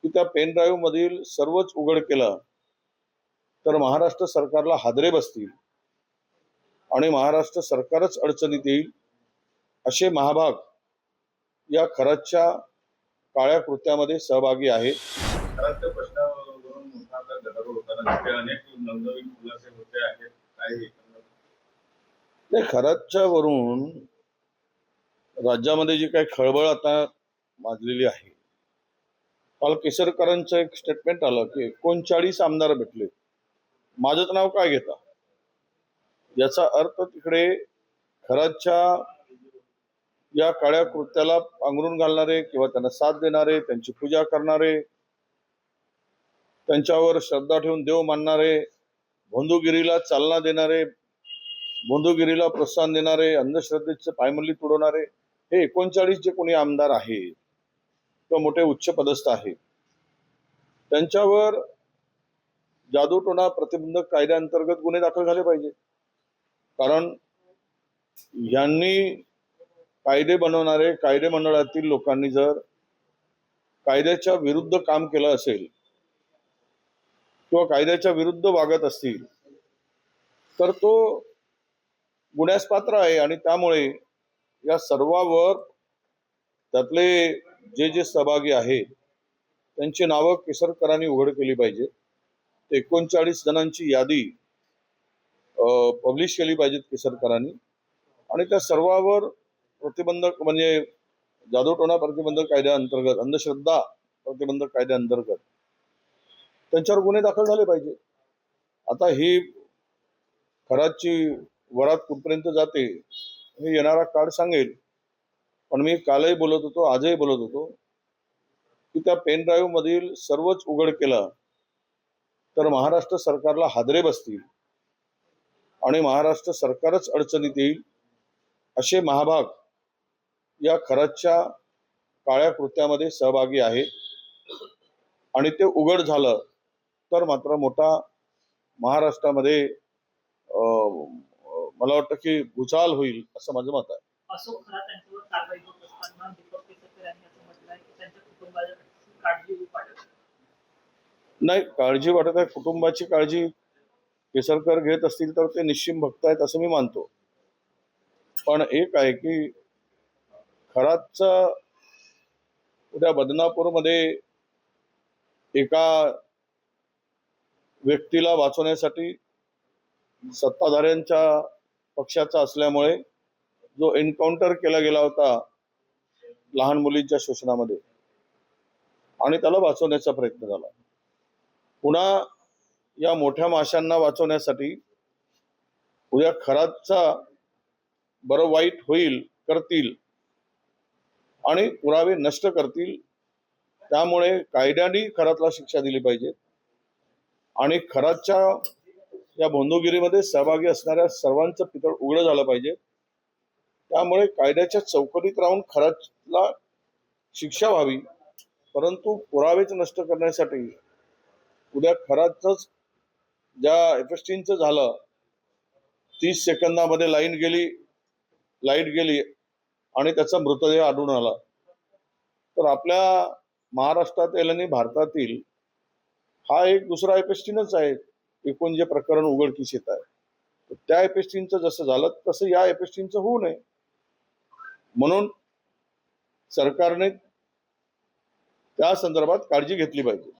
की त्या pen drive मधील सर्वच उघड केलं तर महाराष्ट्र सरकारला हादरे बसतील आणि महाराष्ट्र सरकारच अडचणीत येईल असे महाभाग या खराच्या काळ्या कृत्यामध्ये सहभागी आहेत. खराच्या प्रश्नावरून मोठा आता गदारोळ होताना दिसते. अनेक नवनवीन खुलासे होते आहेत. ते खराच्या वरून राज्यामध्ये जी काही खळबळ आता माजलेली आहे. काल केसरकरांचं एक स्टेटमेंट आलं की 39 आमदार भेटले, माझंच नाव काय घेता. याचा अर्थ तिकडे खराच्या या काळ्या कृत्याला पांघरून घालणारे किंवा त्यांना साथ देणारे, त्यांची पूजा करणारे, त्यांच्यावर श्रद्धा ठेवून देव मानणारे, भोंदूगिरीला चालना देणारे, भोंदूगिरीला प्रोत्साहन देणारे, अंधश्रद्धेचे पायमल्ली तुडवणारे हे 39 जे कोणी आमदार आहे किंवा मोठे उच्च पदस्थ आहे त्यांच्यावर जादूटोणा प्रतिबंधक कायद्याअंतर्गत गुन्हे दाखल झाले पाहिजे. कारण यांनी कायदे बनवणारे कायदे मंडळातील लोकांनी जर कायद्याच्या विरुद्ध काम केलं असेल किंवा कायद्याच्या विरुद्ध वागत असतील तर तो गुन्ह्यास पात्र आहे. आणि त्यामुळे या सर्वावर त्यातले जे जे सहभागी आहेत त्यांची नावं केसरकरांनी उघड केली पाहिजे. 39 जणांची यादी पब्लिश केली पाहिजे केसरकरांनी आणि त्या सर्वावर प्रतिबंधक म्हणजे जादूटोणा प्रतिबंधक कायद्याअंतर्गत, अंधश्रद्धा प्रतिबंधक कायद्याअंतर्गत त्यांच्यावर गुन्हे दाखल झाले पाहिजे. आता ही खराची वरात कुठपर्यंत जाते हे येणारा काळ सांगेल. पण मी कालही बोलत होतो, आजही बोलत होतो की त्या पेन ड्राईव्ह मधील सर्वच उघड केलं तर महाराष्ट्र सरकारला हादरे बसतील आणि महाराष्ट्र सरकारच अडचणीत येईल असे महाभाग या खराच्या काळ्या कृत्यामध्ये सहभागी आहेत. आणि ते उघड झालं तर मात्र मोठा महाराष्ट्रामध्ये मला वाटतं की भूचाल होईल असं माझं मत आहे. अशोक खरात यांच्यावर कारवाई होत असताना दीपक केसरकर यांनी असं म्हटलं आहे की त्यांच्या कुटुंबाची काळजी वाटत नाही. काळजी वाटत आहे, कुटुंबाची काळजी केसरकर घेत असतील तर ते निश्चिम भक्त आहेत असं मी मानतो. पण एक आहे की खराचा उद्या बदनापूरमध्ये एका व्यक्तीला वाचवण्यासाठी सत्ताधाऱ्यांच्या पक्षाचा असल्यामुळे जो एन्काउंटर केला गेला होता लहान मुलींच्या शोषणामध्ये आणि त्याला वाचवण्याचा प्रयत्न झाला. पुन्हा या मोठ्या माशांना वाचवण्यासाठी उद्या खराचा बरं वाईट होईल, करतील आणि पुरावे नष्ट करतील. त्यामुळे कायद्याने खरातला शिक्षा दिली पाहिजे आणि खराच्या या भोंदूगिरीमध्ये सहभागी असणाऱ्या सर्वांचं पितळ उघडं झालं पाहिजे. त्यामुळे कायद्याच्या चौकटीत राहून खरातला शिक्षा व्हावी, परंतु पुरावेच नष्ट करण्यासाठी उद्या खराचंच ज्या एफ-एस-टींचं झालं 30 सेकंदामध्ये लाईट गेली आणि त्याचा मृतदेह आढळून आला. तर आपल्या महाराष्ट्रातील आणि भारतातील हा एक दुसरा एफ-एस-टीनच आहे. एकूण जे प्रकरण उघडकीस येत आहे त्या एफ-एस-टींचं जसं झालं तसं या एफ-एस-टींचं होऊ नये म्हणून सरकारने त्या संदर्भात काळजी घेतली पाहिजे.